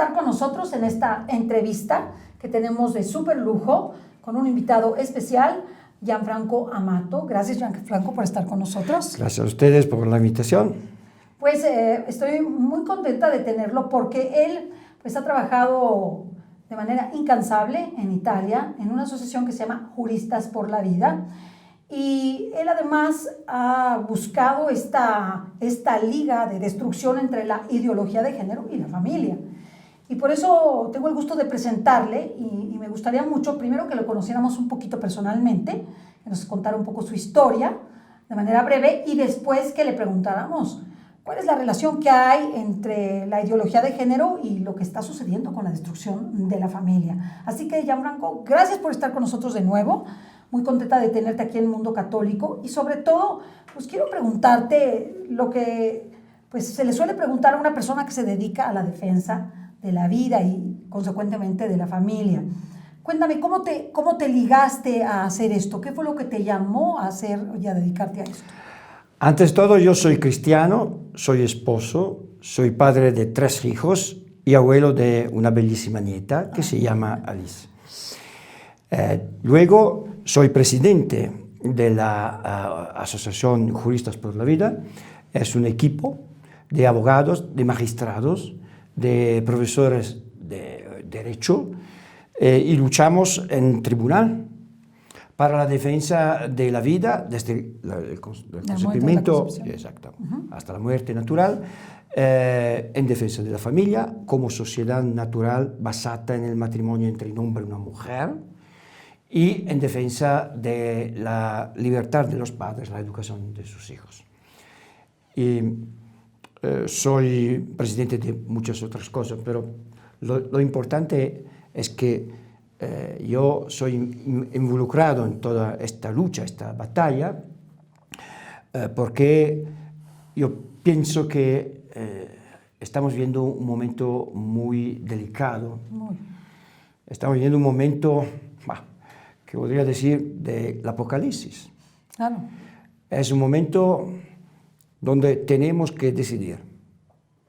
estar con nosotros en esta entrevista que tenemos de súper lujo con un invitado especial, Gianfranco Amato. Gracias, Gianfranco, por estar con nosotros. Gracias a ustedes por la invitación. Pues estoy muy contenta de tenerlo porque él pues, ha trabajado de manera incansable en Italia en una asociación que se llama Juristas por la Vida. Y él además ha buscado esta liga de destrucción entre la ideología de género y la familia. Y por eso tengo el gusto de presentarle y me gustaría mucho, primero que lo conociéramos un poquito personalmente, que nos contara un poco su historia de manera breve y después que le preguntáramos cuál es la relación que hay entre la ideología de género y lo que está sucediendo con la destrucción de la familia. Así que, Gianfranco, gracias por estar con nosotros de nuevo. Muy contenta de tenerte aquí en Mundo Católico y sobre todo, pues quiero preguntarte lo que pues, se le suele preguntar a una persona que se dedica a la defensa de la vida y consecuentemente de la familia. Cuéntame, ¿cómo te ligaste a hacer esto? ¿Qué fue lo que te llamó a hacer y a dedicarte a esto? Antes de todo, yo soy cristiano, soy esposo, soy padre de 3 hijos y abuelo de una bellísima nieta que se llama Alice. Luego, soy presidente de la Asociación Juristas por la Vida. Es un equipo de abogados, de magistrados, de profesores de derecho y luchamos en tribunal para la defensa de la vida desde el concebimiento hasta la muerte natural, en defensa de la familia como sociedad natural basada en el matrimonio entre un hombre y una mujer, y en defensa de la libertad de los padres, la educación de sus hijos. Y soy presidente de muchas otras cosas, pero lo importante es que yo soy involucrado en toda esta lucha, esta batalla, porque yo pienso que estamos viviendo un momento muy delicado. Estamos viviendo un momento que podría decir del apocalipsis. Claro. Es un momento donde tenemos que decidir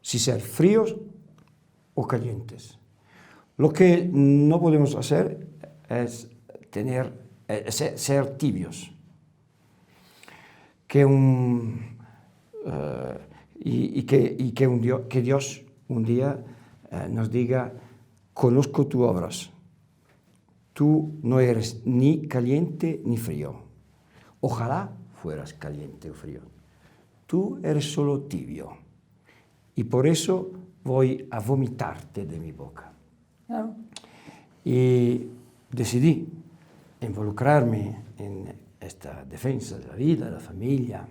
si ser fríos o calientes. Lo que no podemos hacer es ser tibios. Que Dios un día nos diga, conozco tus obras. Tú no eres ni caliente ni frío. Ojalá fueras caliente o frío. Tú eres solo tibio. Y por eso voy a vomitarte de mi boca. Claro. Y decidí involucrarme en esta defensa de la vida, de la familia,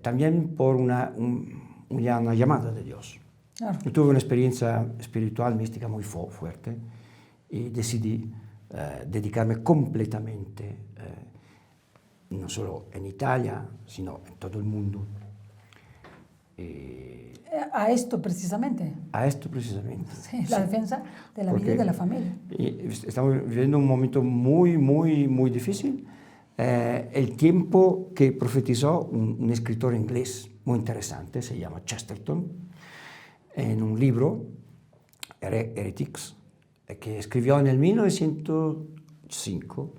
también por una llamada de Dios. Claro. Yo tuve una experiencia espiritual, mística muy fuerte y decidí dedicarme completamente, no solo en Italia, sino en todo el mundo. A esto precisamente. A esto precisamente. Sí, la defensa de la vida y de la familia. Estamos viviendo un momento muy, muy, muy difícil. El tiempo que profetizó un escritor inglés muy interesante, se llama Chesterton, en un libro, Heretics, que escribió en el 1905,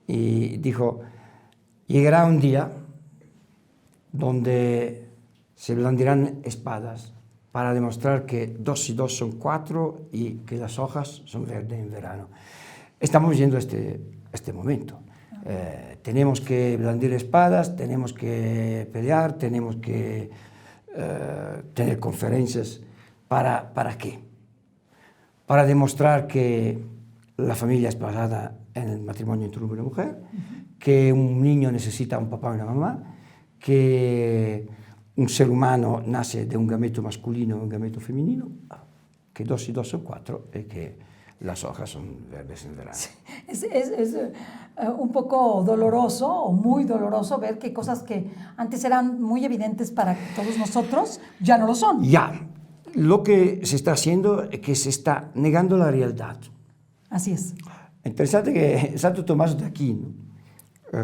y dijo, llegará un día donde se blandirán espadas para demostrar que 2 y 2 son 4 y que las hojas son verdes en verano. Estamos viendo este momento. Tenemos que blandir espadas, tenemos que pelear, tenemos que tener conferencias. ¿Para qué? Para demostrar que la familia es basada en el matrimonio entre un hombre y una mujer, que un niño necesita un papá y una mamá, que un ser humano nace de un gameto masculino y un gameto femenino, que 2 y 2 son 4 y que las hojas son verdes en verano. Sí, es un poco doloroso o muy doloroso ver que cosas que antes eran muy evidentes para todos nosotros ya no lo son. Ya, lo que se está haciendo es que se está negando la realidad. Así es. Interesante que Santo Tomás de Aquino,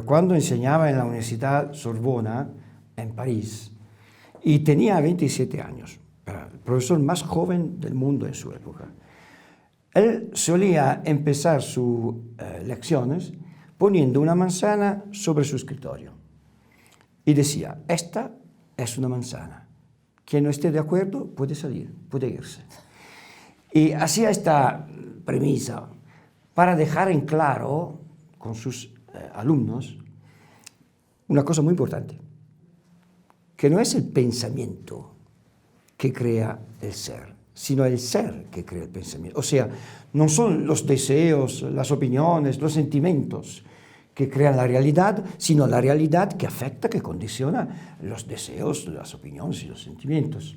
cuando enseñaba en la Universidad Sorbona en París, y tenía 27 años, era el profesor más joven del mundo en su época. Él solía empezar sus lecciones poniendo una manzana sobre su escritorio y decía, esta es una manzana, quien no esté de acuerdo puede salir, puede irse. Y hacía esta premisa para dejar en claro con sus alumnos una cosa muy importante, que no es el pensamiento que crea el ser, sino el ser que crea el pensamiento. O sea, no son los deseos, las opiniones, los sentimientos que crean la realidad, sino la realidad que afecta, que condiciona los deseos, las opiniones y los sentimientos.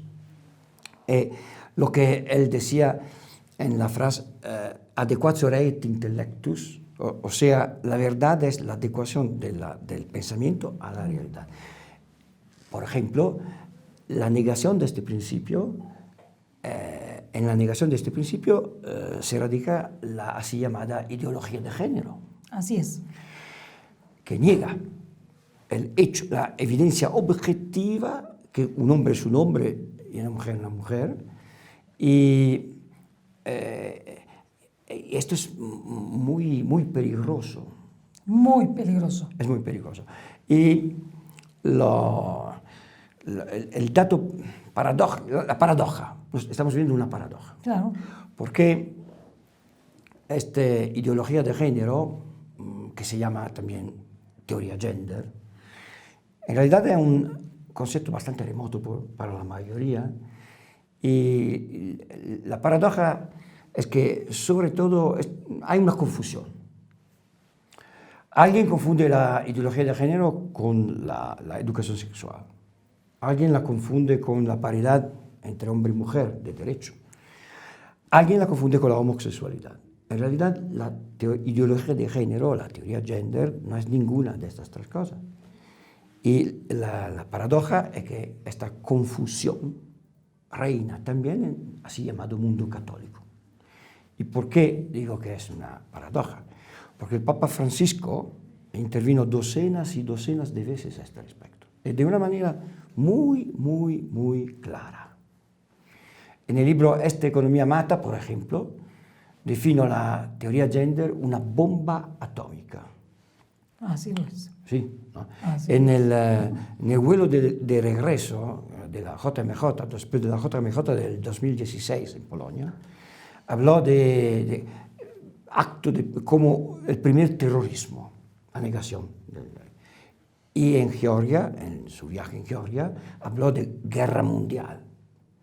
Lo que él decía en la frase adequatio reit intellectus, o sea, la verdad es la adecuación del pensamiento a la realidad. Por ejemplo, la negación de este principio, en la negación de este principio se radica la así llamada ideología de género. Así es. Que niega el hecho, la evidencia objetiva que un hombre es un hombre y una mujer, y esto es muy, muy peligroso. Muy peligroso. Es muy peligroso. Y el dato, la paradoja, estamos viendo una paradoja. Claro. Porque esta ideología de género, que se llama también teoría gender, en realidad es un concepto bastante remoto para la mayoría, y la paradoja es que sobre todo hay una confusión. Alguien confunde la ideología de género con la educación sexual. Alguien la confunde con la paridad entre hombre y mujer de derecho. Alguien la confunde con la homosexualidad. En realidad, la ideología de género, la teoría gender, no es ninguna de estas tres cosas. Y la paradoja es que esta confusión reina también en el así llamado mundo católico. ¿Y por qué digo que es una paradoja? Porque el Papa Francisco intervino docenas y docenas de veces a este respecto, y de una manera muy, muy, muy clara. En el libro Esta economía mata, por ejemplo, defino la teoría gender una bomba atómica. Así lo es. Sí, ¿no? En el vuelo de regreso de la JMJ, después de la JMJ del 2016 en Polonia, habló de acto como el primer terrorismo, la negación. Y en Georgia, en su viaje en Georgia, habló de guerra mundial.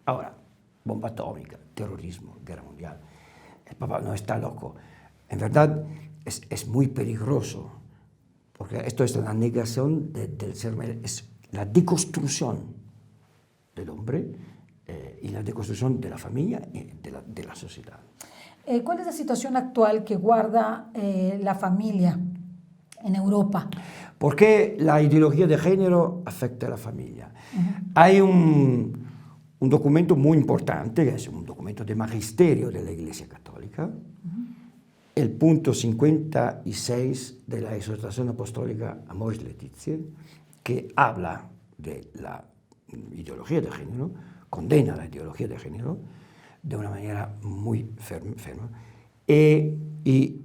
Ahora, bomba atómica, terrorismo, guerra mundial. El Papa no está loco. En verdad, es muy peligroso, porque esto es la negación del ser, es la deconstrucción del hombre y la deconstrucción de la familia y de la sociedad. ¿Cuál es la situación actual que guarda la familia en Europa? ¿Por qué la ideología de género afecta a la familia? Hay un documento muy importante, que es un documento de magisterio de la Iglesia Católica, el punto 56 de la exhortación apostólica Amoris Laetitia, que habla de la ideología de género, condena la ideología de género de una manera muy ferma, y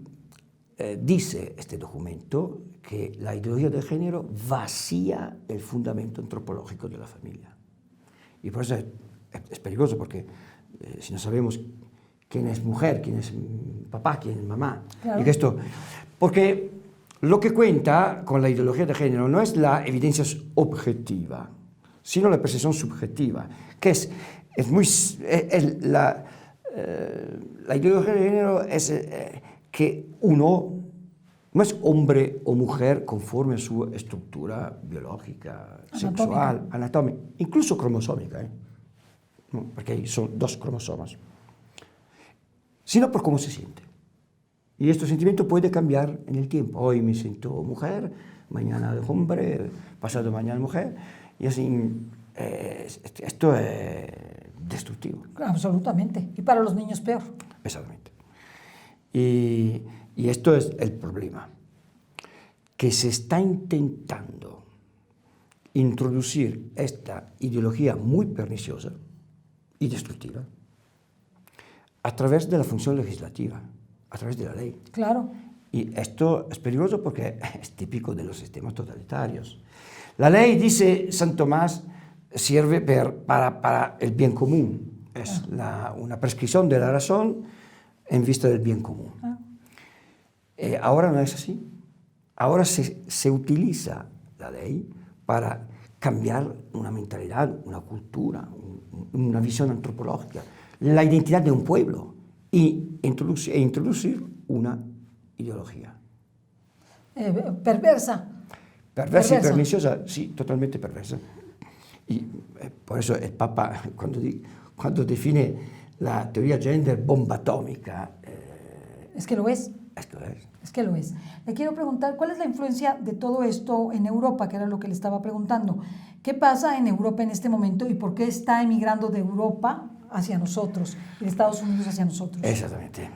dice este documento que la ideología de género vacía el fundamento antropológico de la familia. Y por eso es peligroso, porque si no sabemos quién es mujer, quién es papá, quién es mamá, claro. Y que esto, porque lo que cuenta con la ideología de género no es la evidencia objetiva, sino la percepción subjetiva, que la ideología de género es que uno no es hombre o mujer conforme a su estructura biológica, sexual, anatómica, incluso cromosómica, ¿no? Porque son dos cromosomas, sino por cómo se siente. Y este sentimiento puede cambiar en el tiempo. Hoy me siento mujer, mañana hombre, pasado mañana mujer, y así esto es destructivo. Absolutamente. Y para los niños peor. Exactamente. Y esto es el problema, que se está intentando introducir esta ideología muy perniciosa y destructiva a través de la función legislativa, a través de la ley. Claro. Y esto es peligroso porque es típico de los sistemas totalitarios. La ley, dice San Tomás, sirve para el bien común. Es una prescripción de la razón en vista del bien común. Ahora no es así. Ahora se utiliza la ley para cambiar una mentalidad, una cultura, una visión antropológica, la identidad de un pueblo e introducir una ideología. Perversa. Perversa y perniciosa, sí, totalmente perversa. Y por eso el Papa, cuando define la teoría gender bomba atómica... es que lo es. Es que lo es. Es que lo es. Le quiero preguntar, ¿cuál es la influencia de todo esto en Europa? Que era lo que le estaba preguntando. ¿Qué pasa en Europa en este momento y por qué está emigrando de Europa hacia nosotros y de Estados Unidos hacia nosotros? Exactamente.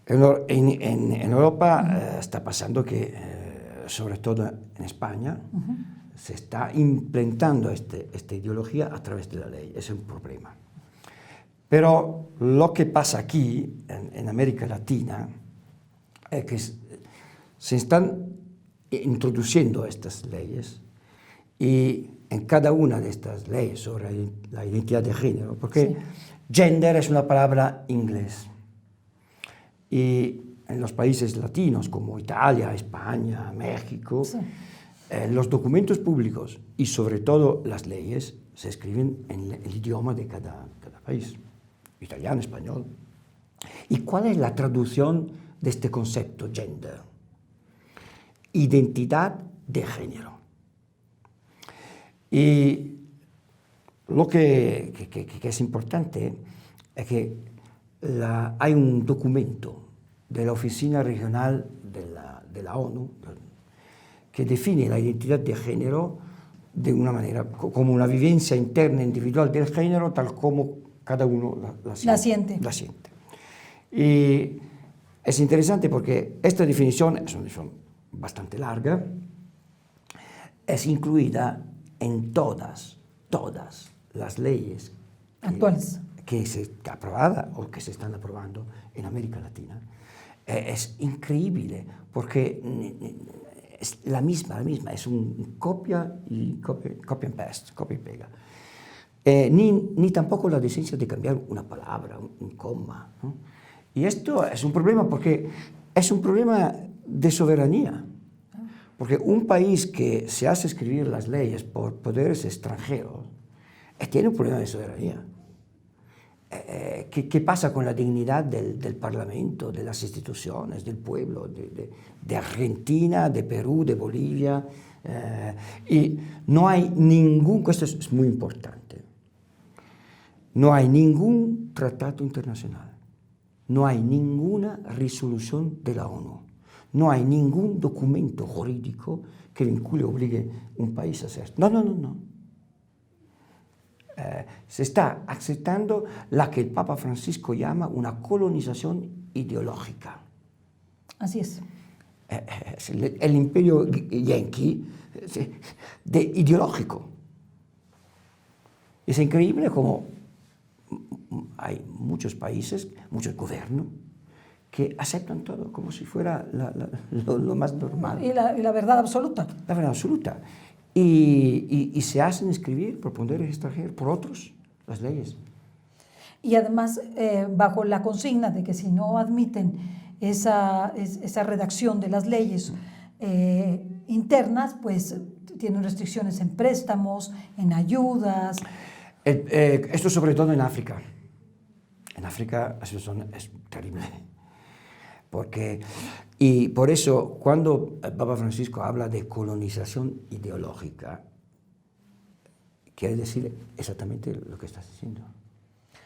En Europa está pasando que, sobre todo en España, se está implantando esta ideología a través de la ley. Es un problema. Pero lo que pasa aquí, en América Latina, es que se están introduciendo estas leyes y en cada una de estas leyes sobre la identidad de género, porque gender es una palabra inglés y en los países latinos como Italia, España, México, los documentos públicos y sobre todo las leyes se escriben en el idioma de cada país, italiano, español. ¿Y cuál es la traducción de este concepto gender? Identidad de género. Y lo que es importante es que hay un documento de la Oficina Regional de la ONU que define la identidad de género de una manera, como una vivencia interna individual del género, tal como cada uno la siente. Y es interesante porque esta definición es una definición bastante larga, es incluida en todas las leyes actuales que se está aprobada o que se están aprobando en América Latina. Es increíble porque es la misma, es un copia and paste, copia y pega. Ni tampoco la decencia de cambiar una palabra, un coma, ¿no? Y esto es un problema porque es un problema de soberanía. Porque un país que se hace escribir las leyes por poderes extranjeros tiene un problema de soberanía. ¿Qué pasa con la dignidad del Parlamento, de las instituciones, del pueblo, de Argentina, de Perú, de Bolivia? Y no hay esto es muy importante, no hay ningún tratado internacional, no hay ninguna resolución de la ONU, no hay ningún documento jurídico que vincule o obligue a un país a hacer esto. No. Se está aceptando la que el Papa Francisco llama una colonización ideológica. Así es. El imperio yanqui ideológico. Es increíble como hay muchos países, muchos gobiernos, que aceptan todo como si fuera lo más normal. Y la verdad absoluta. La verdad absoluta. Y se hacen escribir por poderes extranjeros, por otros, las leyes. Y además, bajo la consigna de que si no admiten esa redacción de las leyes internas, pues tienen restricciones en préstamos, en ayudas. Esto sobre todo en África. En África la situación es terrible. Y por eso, cuando el Papa Francisco habla de colonización ideológica, quiere decir exactamente lo que estás diciendo.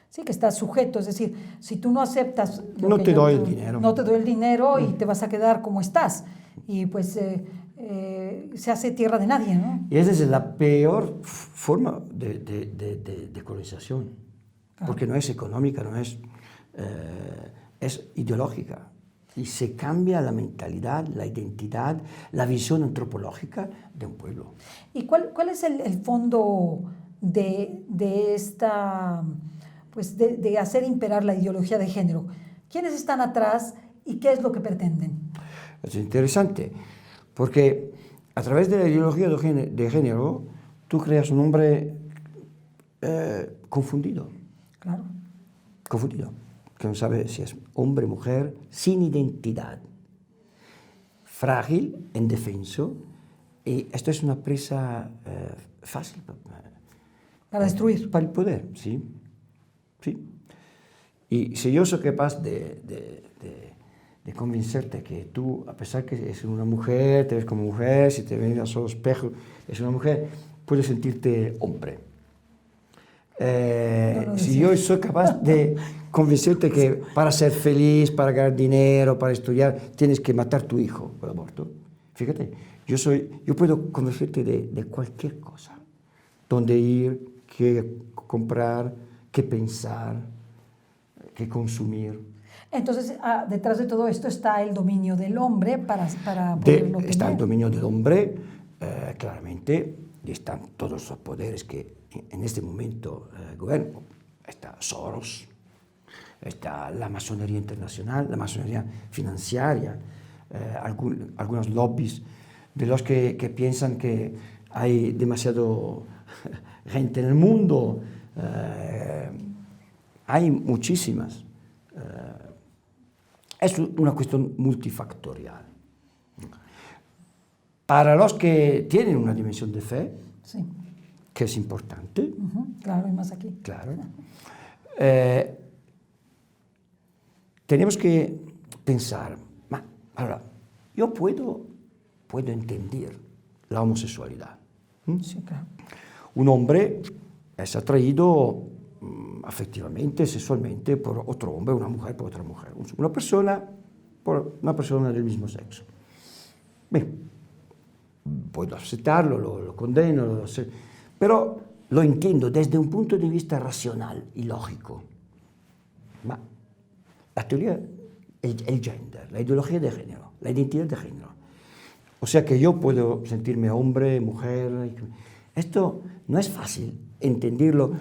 Sí, que estás sujeto, es decir, si tú no aceptas... No te doy el dinero. No te doy el dinero y te vas a quedar como estás. Y pues se hace tierra de nadie, ¿no? Y esa es la peor forma de colonización, claro. Porque no es económica, no es ideológica. Y se cambia la mentalidad, la identidad, la visión antropológica de un pueblo. ¿Y cuál es el fondo de esta pues de hacer imperar la ideología de género? ¿Quiénes están atrás y qué es lo que pretenden? Es interesante, porque a través de la ideología de género, tú creas un hombre confundido. Claro. Confundido, que no sabe si es hombre o mujer, sin identidad, frágil, indefenso, y esto es una presa fácil Para destruir. para el poder, sí. Sí. Y si yo soy capaz de convencerte que tú, a pesar que es una mujer, te ves como mujer, si te ves al solo espejo, es una mujer, puedes sentirte hombre. Si yo soy capaz de convencerte que para ser feliz, para ganar dinero, para estudiar, tienes que matar a tu hijo por aborto, fíjate, yo puedo convencerte de cualquier cosa, dónde ir, qué comprar, qué pensar, qué consumir. Entonces, detrás de todo esto está el dominio del hombre para poderlo tener. Está el dominio del hombre, claramente, y están todos los poderes que en este momento gobiernan. Está Soros, está la masonería internacional, la masonería financiera, algunos lobbies de los que piensan que hay demasiado gente en el mundo. Hay muchísimas. Es una cuestión multifactorial. Para los que tienen una dimensión de fe, Sí. que es importante, Claro, y más aquí. claro, tenemos que pensar, ahora, yo puedo entender la homosexualidad. Sí, claro. Un hombre es atraído afectivamente, sexualmente por otro hombre, una mujer por otra mujer, una persona por una persona del mismo sexo. Bien, puedo aceptarlo, lo condeno, pero lo entiendo desde un punto de vista racional y lógico. La teoría, el gender, la ideología de género, la identidad de género. O sea que yo puedo sentirme hombre, mujer. Esto no es fácil entenderlo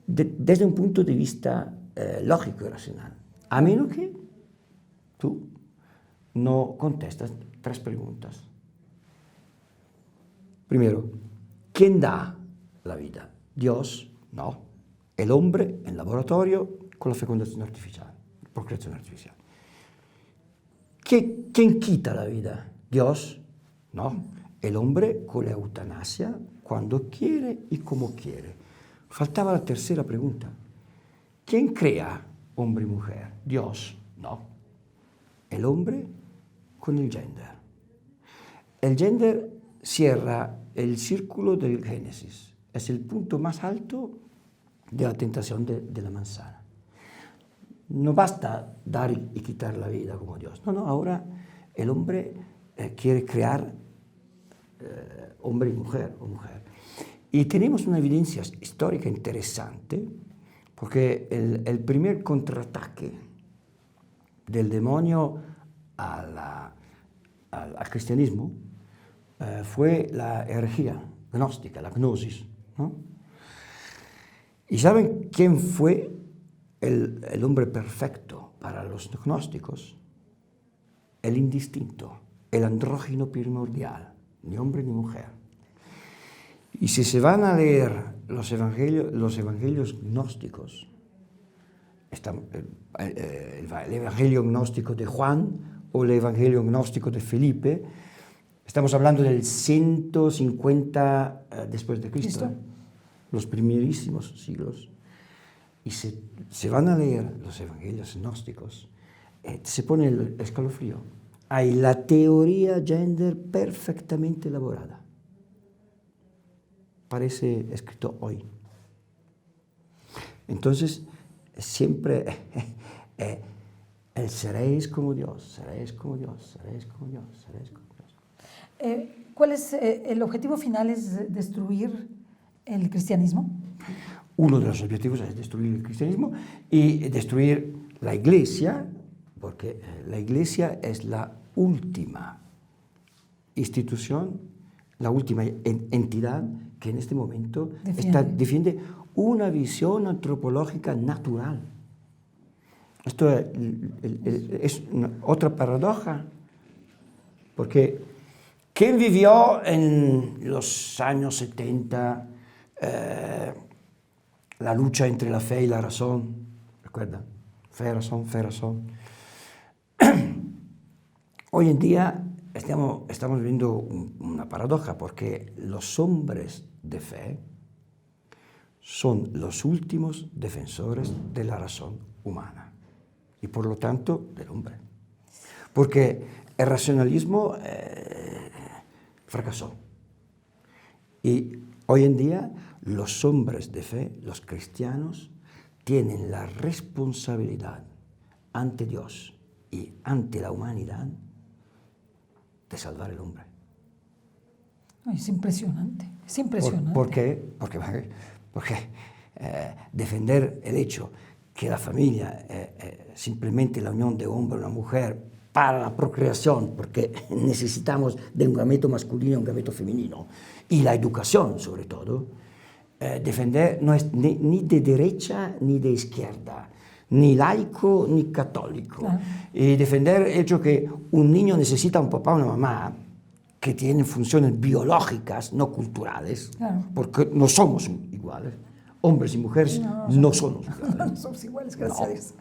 desde un punto de vista lógico y racional. A menos que tú no contestas 3 preguntas. Primero, ¿quién da la vida? ¿Dios? No. El hombre en laboratorio con la fecundación artificial, procreación artificial. ¿Quién quita la vida? ¿Dios? No. El hombre con la eutanasia cuando quiere y como quiere. Faltaba la tercera pregunta. ¿Quién crea hombre y mujer? ¿Dios? No. El hombre con el gender. El gender cierra el círculo del Génesis. Es el punto más alto de la tentación de la manzana. No basta dar y quitar la vida como Dios. No, ahora el hombre quiere crear hombre y mujer o mujer. Y tenemos una evidencia histórica interesante, porque el primer contraataque del demonio al cristianismo fue la herejía gnóstica, la gnosis, ¿no? ¿Y saben quién fue el hombre perfecto para los gnósticos? El indistinto, el andrógino primordial, ni hombre ni mujer. Y si se van a leer los evangelios gnósticos, el evangelio gnóstico de Juan o el evangelio gnóstico de Felipe, estamos hablando del 150 después de Cristo, los primerísimos siglos. Y se van a leer los evangelios gnósticos, se pone el escalofrío. Hay la teoría gender perfectamente elaborada. Parece escrito hoy. Entonces, siempre el seréis como Dios, seréis como Dios, seréis como Dios, seréis como Dios. ¿Cuál es el objetivo final? ¿Es destruir el cristianismo? Uno de los objetivos es destruir el cristianismo y destruir la Iglesia, porque la Iglesia es la última institución la última entidad que en este momento Defiende. defiende una visión antropológica natural. Esto es otra paradoja, porque ¿quién vivió en los años 70 la lucha entre la fe y la razón? ¿Recuerdan? Fe, razón. Hoy en día estamos viendo una paradoja, porque los hombres de fe son los últimos defensores de la razón humana y por lo tanto del hombre. Porque el racionalismo fracasó. Y hoy en día los hombres de fe, los cristianos, tienen la responsabilidad ante Dios y ante la humanidad de salvar el hombre. Es impresionante, es impresionante. ¿Por qué? Porque defender el hecho que la familia es simplemente la unión de hombre y una mujer para la procreación, porque necesitamos de un gameto masculino y un gameto femenino, y la educación sobre todo, defender no es ni de derecha ni de izquierda, ni laico ni católico. Claro. Y defender el hecho que un niño necesita un papá o una mamá que tienen funciones biológicas, no culturales, Claro. porque no somos iguales. Hombres y mujeres no somos iguales. No somos iguales, gracias a Dios.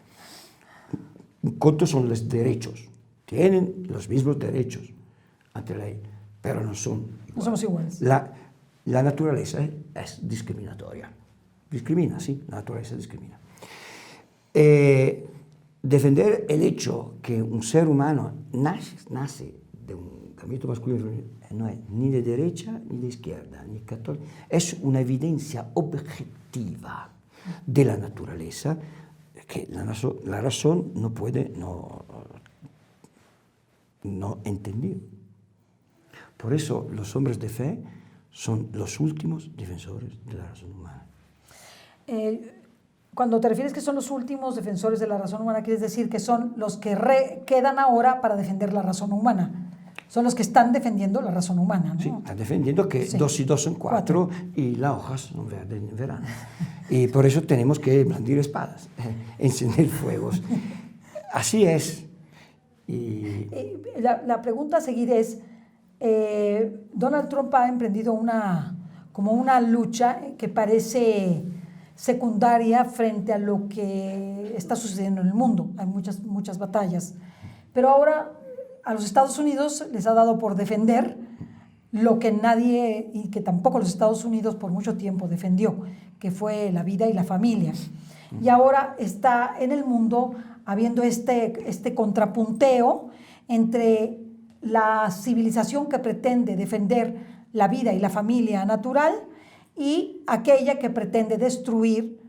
¿Cuántos son los derechos? Tienen los mismos derechos ante la ley, pero no son iguales. No somos iguales. La naturaleza es discriminatoria. Discrimina, sí, la naturaleza discrimina. Defender el hecho que un ser humano nace de un gameto masculino no es ni de derecha ni de izquierda, ni católico. Es una evidencia objetiva de la naturaleza que la razón no puede no entender. Por eso los hombres de fe son los últimos defensores de la razón humana. Cuando te refieres que son los últimos defensores de la razón humana, ¿quieres decir que son los que quedan ahora para defender la razón humana? Son los que están defendiendo la razón humana, ¿no? Sí, están defendiendo que Sí. 2 y 2 son 4 y las hojas son verdes en verano. Y por eso tenemos que blandir espadas, encender fuegos. Así es. Y La pregunta a seguir es, Donald Trump ha emprendido como una lucha que parece secundaria frente a lo que está sucediendo en el mundo. Hay muchas batallas. Pero ahora a los Estados Unidos les ha dado por defender lo que nadie y que tampoco los Estados Unidos por mucho tiempo defendió, que fue la vida y la familia. Y ahora está en el mundo habiendo este contrapunteo entre la civilización que pretende defender la vida y la familia natural y aquella que pretende destruir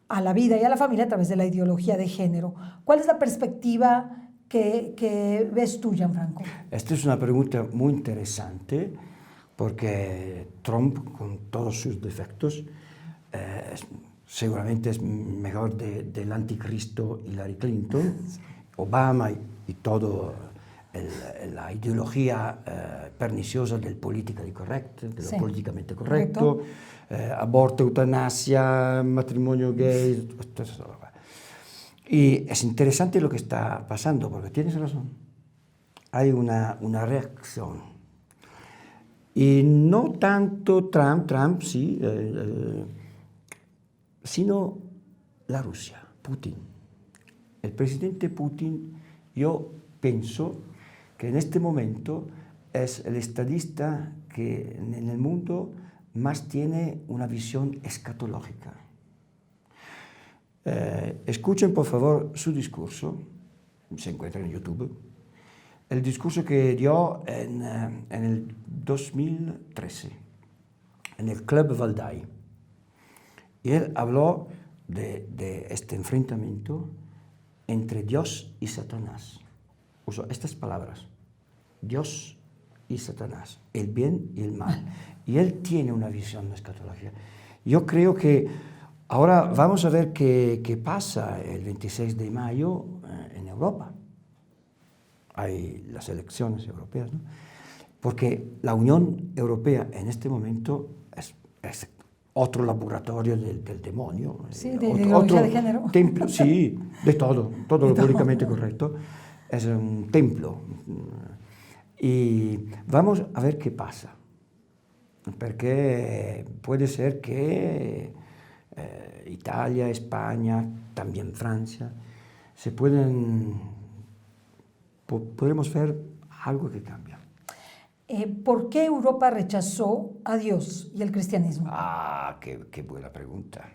a la vida y a la familia a través de la ideología de género. ¿Cuál es la perspectiva que ves tú, Gianfranco? esta es una pregunta muy interesante, porque Trump, con todos sus defectos, seguramente es mejor del anticristo Hillary Clinton, Obama y todo la ideología perniciosa del politically correct, de lo Sí, políticamente correcto, aborto, eutanasia, matrimonio gay, todo eso. Y es interesante lo que está pasando, porque tienes razón. Hay una reacción. Y no tanto Trump sí, sino la Rusia, Putin. El presidente Putin, yo pienso que en este momento es el estadista que en el mundo más tiene una visión escatológica. Escuchen por favor su discurso, se encuentra en YouTube, el discurso que dio en el 2013 en el Club Valdai. Y él habló de este enfrentamiento entre Dios y Satanás. Usó estas palabras, Dios y Satanás, el bien y el mal. Y él tiene una visión escatológica. Yo creo que ahora vamos a ver qué pasa el 26 de mayo en Europa. Hay las elecciones europeas, ¿no? porque la Unión Europea en este momento es otro laboratorio del demonio. Sí, de ideología de género. Templo, sí, de todo lo políticamente correcto. Es un templo. Y vamos a ver qué pasa, porque puede ser que Italia, España, también Francia, podremos ver algo que cambia. ¿Por qué Europa rechazó a Dios y el cristianismo? Ah, qué buena pregunta.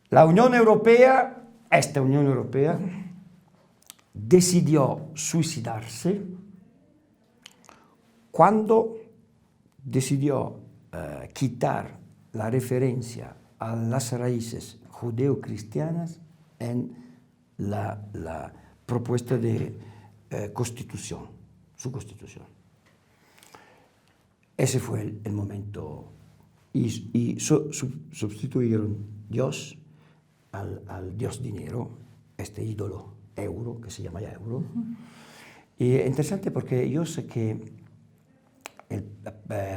La Unión Europea, esta Unión Europea, decidió suicidarse cuando decidió quitar la referencia a las raíces judeo-cristianas en la propuesta de constitución, su constitución. Ese fue el momento y sustituyeron Dios al Dios dinero, este ídolo euro, que se llama ya euro. Y es interesante porque yo sé que el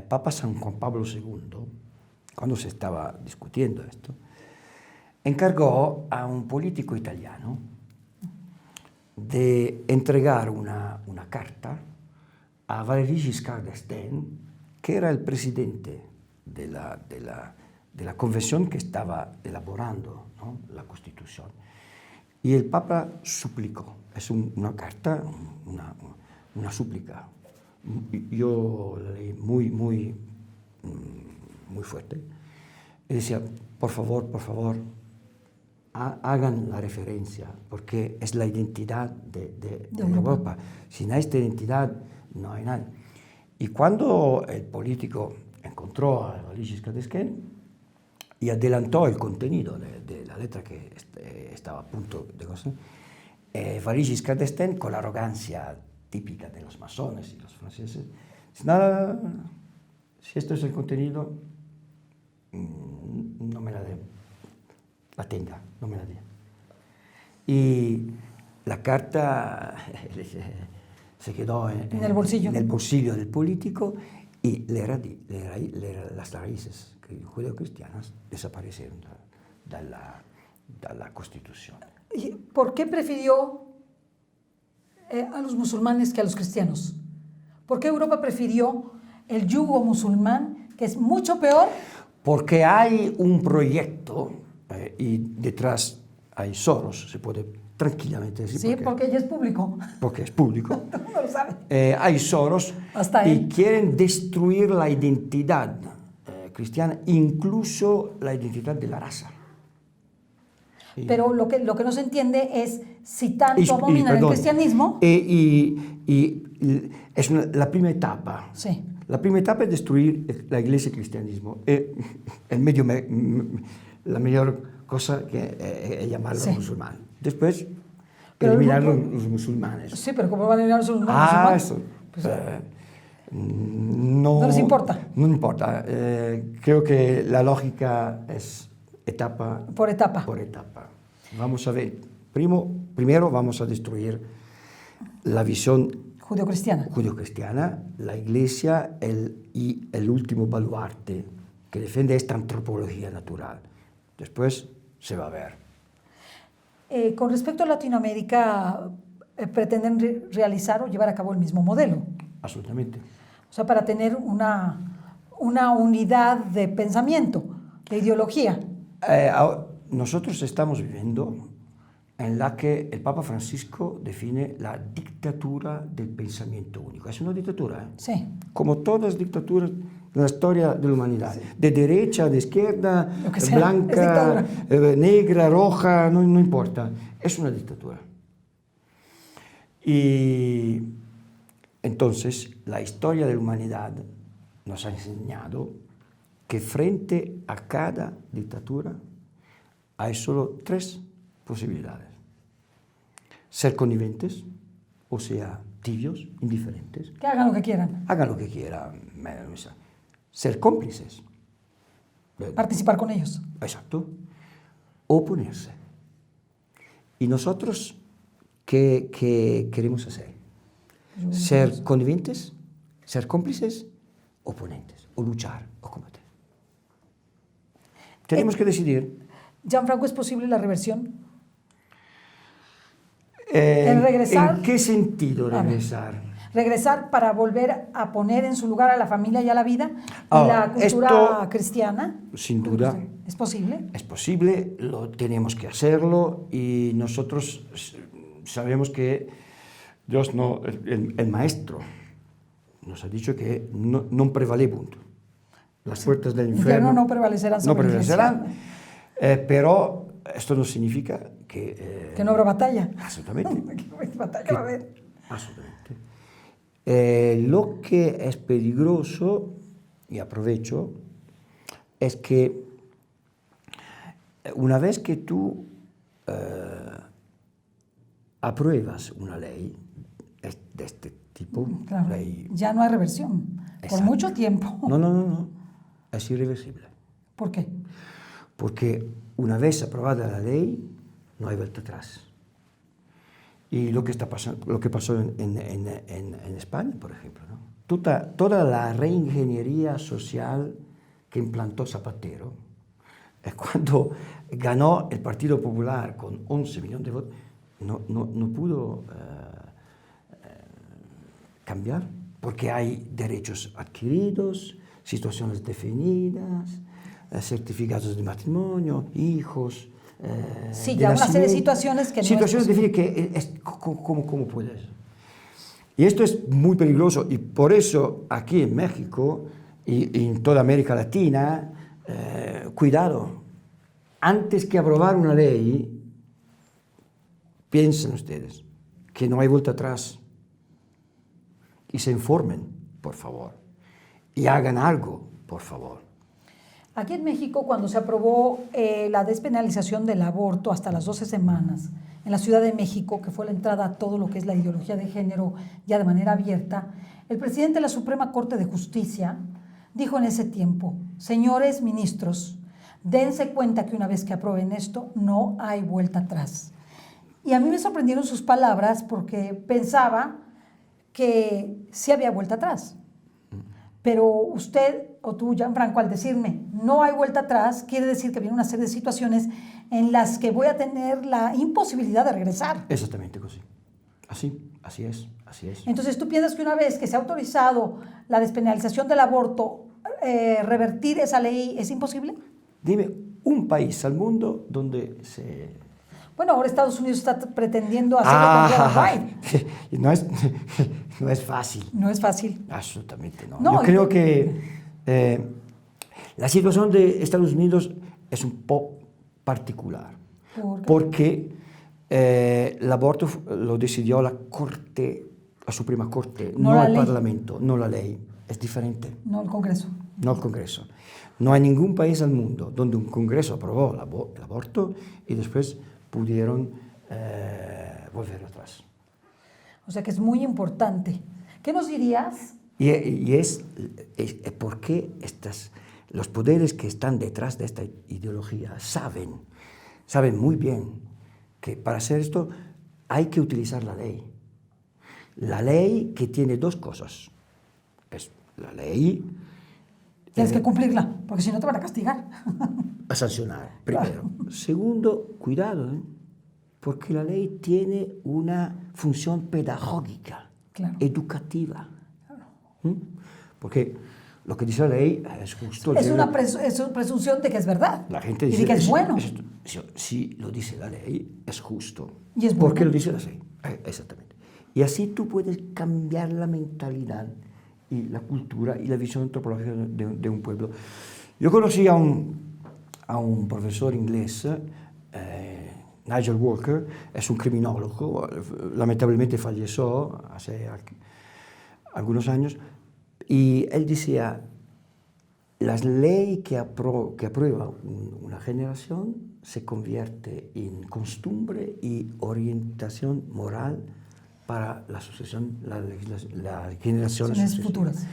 Papa San Juan Pablo II, cuando se estaba discutiendo esto, encargó a un político italiano de entregar una carta a Valéry Giscard d'Estaing, que era el presidente de la convención que estaba elaborando, ¿no?, la Constitución. Y el Papa suplicó, es una carta, una súplica. Yo la leí muy fuerte. Y decía, por favor, hagan la referencia, porque es la identidad de Europa. Sin esta identidad no hay nada. Y cuando el político encontró a Valéry Giscard d'Estaing y adelantó el contenido de la letra que estaba a punto de conseguir, Valéry Giscard d'Estaing, con la arrogancia típica de los masones y los franceses, dice, nada, si esto es el contenido, no me la dé, la tenga, no me la dé. Y la carta se quedó en el bolsillo del político y las raíces judeocristianas desaparecieron de la Constitución. ¿Y por qué prefirió a los musulmanes que a los cristianos? ¿Por qué Europa prefirió el yugo musulmán, que es mucho peor? Porque hay un proyecto y detrás hay Soros, se puede tranquilamente decir. Sí, porque ya es público. Porque es público. Todo el mundo lo sabe. Hay Soros y quieren destruir la identidad cristiana, incluso la identidad de la raza. Pero lo que no se entiende es si tanto abominan el cristianismo. Es la primera etapa. Sí. La primera etapa es destruir la iglesia y el cristianismo. La mejor cosa que es llamarlo musulmán. Después, eliminar los musulmanes. Sí, pero ¿cómo van a eliminar los musulmanes? Eso. Pues, no les importa. No importa. Creo que la lógica es etapa por etapa. Vamos a ver. Primero vamos a destruir la visión judeocristiana, la iglesia y el último baluarte que defiende esta antropología natural. Después se va a ver. Con respecto a Latinoamérica, ¿pretenden realizar o llevar a cabo el mismo modelo? Absolutamente. O sea, para tener una unidad de pensamiento, de ideología. Nosotros estamos viviendo en la que el Papa Francisco define la dictadura del pensamiento único. Es una dictadura, ¿eh? Sí. Como todas las dictaduras de la historia de la humanidad. Sí. De derecha, de izquierda, blanca, negra, roja, no importa. Es una dictadura. Y entonces la historia de la humanidad nos ha enseñado que frente a cada dictadura hay solo 3 posibilidades. Ser conniventes, o sea, tibios, indiferentes. Que hagan lo que quieran. Hagan lo que quieran. Ser cómplices. Participar con ellos. Exacto. Oponerse. ¿Y nosotros qué queremos hacer? ser conniventes, ser cómplices, oponentes, o luchar, o combatir. Tenemos que decidir. Gianfranco, ¿es posible la reversión? ¿El regresar? ¿En qué sentido regresar? Regresar para volver a poner en su lugar a la familia y a la vida en la cultura cristiana. Sin duda. ¿Es posible? Es posible, tenemos que hacerlo y nosotros sabemos que Dios no, el maestro nos ha dicho que no prevalebunt. Las puertas del infierno no prevalecerán sobre la iglesia. Pero esto no significa que... que no habrá batalla. Absolutamente. ¿Qué batalla va a haber? Absolutamente. Lo que es peligroso, y aprovecho, es que una vez que tú apruebas una ley de este tipo, claro, ya no hay reversión. Exacto. Por mucho tiempo. No. Es irreversible. ¿Por qué? Porque una vez aprobada la ley, no hay vuelta atrás. Y lo que pasó en España, por ejemplo, ¿no? Toda la reingeniería social que implantó Zapatero, cuando ganó el Partido Popular con 11 millones de votos, no pudo cambiar, porque hay derechos adquiridos, situaciones definidas, certificados de matrimonio, hijos. Sí, ya una serie de situaciones que situaciones no es que ¿cómo puedes? Y esto es muy peligroso y por eso aquí en México y en toda América Latina, cuidado, antes que aprobar una ley, piensen ustedes que no hay vuelta atrás y se informen, por favor, y hagan algo, por favor. Aquí en México, cuando se aprobó la despenalización del aborto hasta las 12 semanas, en la Ciudad de México, que fue la entrada a todo lo que es la ideología de género ya de manera abierta, el presidente de la Suprema Corte de Justicia dijo en ese tiempo: señores ministros, dense cuenta que una vez que aprueben esto, no hay vuelta atrás. Y a mí me sorprendieron sus palabras porque pensaba que sí había vuelta atrás. Pero usted o tú, Gianfranco, al decirme no hay vuelta atrás, quiere decir que viene una serie de situaciones en las que voy a tener la imposibilidad de regresar. Exactamente así. Así es. Entonces, ¿tú piensas que una vez que se ha autorizado la despenalización del aborto, revertir esa ley es imposible? Dime un país al mundo donde se... Bueno, ahora Estados Unidos está pretendiendo hacerlo con Joe Biden. No es fácil. No es fácil. Absolutamente no. Yo creo que la situación de Estados Unidos es un poco particular. ¿Por qué? Porque el aborto lo decidió la Suprema Corte, no el Parlamento, no la ley. Es diferente. No el Congreso. No el Congreso. No hay ningún país al mundo donde un Congreso aprobó el aborto y después pudieron volver atrás. O sea que es muy importante. ¿Qué nos dirías? Y es porque los poderes que están detrás de esta ideología saben muy bien que para hacer esto hay que utilizar la ley. La ley que tiene dos cosas. Es la ley... Tienes que cumplirla, porque si no te van a castigar. A sancionar, primero. Claro. Segundo, cuidado, porque la ley tiene una función pedagógica, claro, educativa. Claro. Porque lo que dice la ley es justo. Es una presunción de que es verdad. La gente dice y de que es bueno. Si lo dice la ley, es justo. Y es bueno. Porque lo dice la ley. Exactamente. Y así tú puedes cambiar la mentalidad y la cultura y la visión antropológica de un pueblo. Yo conocí a un profesor inglés, Nigel Walker, es un criminólogo, lamentablemente falleció hace algunos años, y él decía, la ley que aprueba una generación se convierte en costumbre y orientación moral para la sucesión, las generaciones futuras.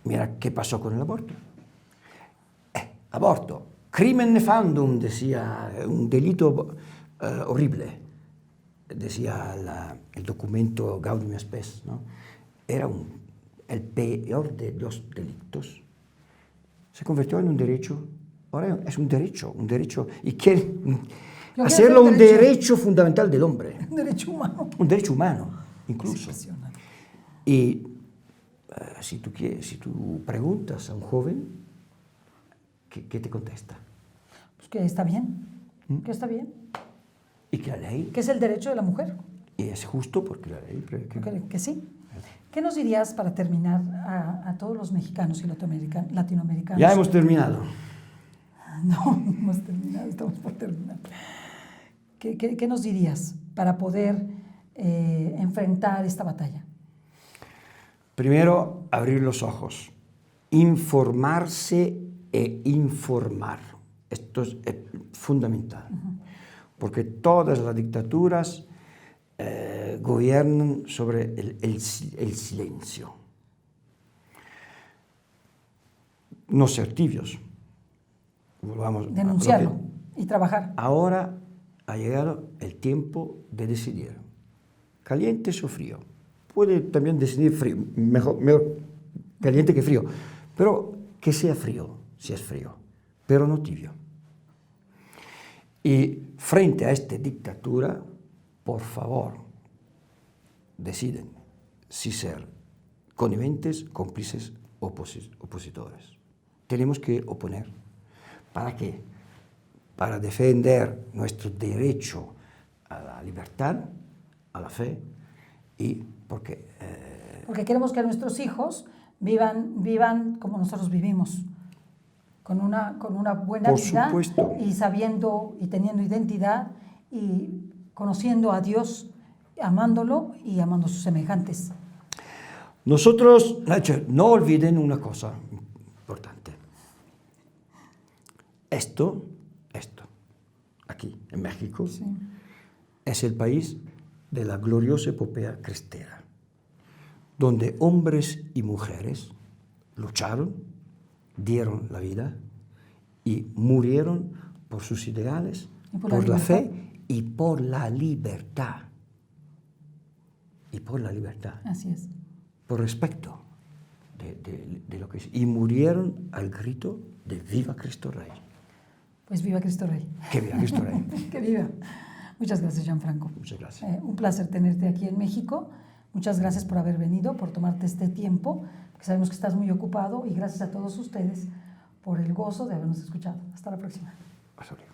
Mira qué pasó con el aborto. Aborto, crimen nefandum, decía, un delito horrible, decía el documento Gaudium et Spes, ¿no? era el peor de los delitos, se convirtió en un derecho. Ahora es un derecho, y quiere hacerlo un derecho fundamental del hombre. Un derecho humano. Un derecho humano, incluso. Es impresionante. Y si tú preguntas a un joven, ¿qué te contesta? Pues que está bien, que está bien. Y que la ley... Que es el derecho de la mujer. Y es justo porque la ley... Que sí. ¿Qué nos dirías para terminar a todos los mexicanos y latinoamericanos? Ya hemos terminado. No hemos terminado, estamos por terminar. ¿Qué nos dirías para poder enfrentar esta batalla? Primero, abrir los ojos, informarse e informar. Esto es fundamental, porque todas las dictaduras gobiernan sobre el silencio. No ser tibios. Volvamos denunciarlo y trabajar. Ahora ha llegado el tiempo de decidir. Caliente o frío. Puede también decidir frío, mejor caliente que frío, pero que sea frío, si es frío, pero no tibio. Y frente a esta dictadura, por favor, deciden si ser conniventes, cómplices o opositores. Tenemos que oponer. ¿Para qué? Para defender nuestro derecho a la libertad, a la fe, y porque queremos que nuestros hijos vivan como nosotros vivimos, con una buena por vida, supuesto. Y sabiendo y teniendo identidad y conociendo a Dios, amándolo y amando a sus semejantes. Nosotros, no olviden una cosa importante. Esto, aquí en México, Sí. es el país de la gloriosa epopea cristera, donde hombres y mujeres lucharon, dieron la vida y murieron por sus ideales, por la fe y por la libertad. Y por la libertad. Así es. Por respeto de lo que es. Y murieron al grito de ¡Viva Cristo Rey! Pues viva Cristo Rey. ¡Que viva Cristo Rey! ¡Que viva! Muchas gracias, Gianfranco. Muchas gracias. Un placer tenerte aquí en México. Muchas gracias por haber venido, por tomarte este tiempo, porque sabemos que estás muy ocupado, y gracias a todos ustedes por el gozo de habernos escuchado. Hasta la próxima. Hasta luego.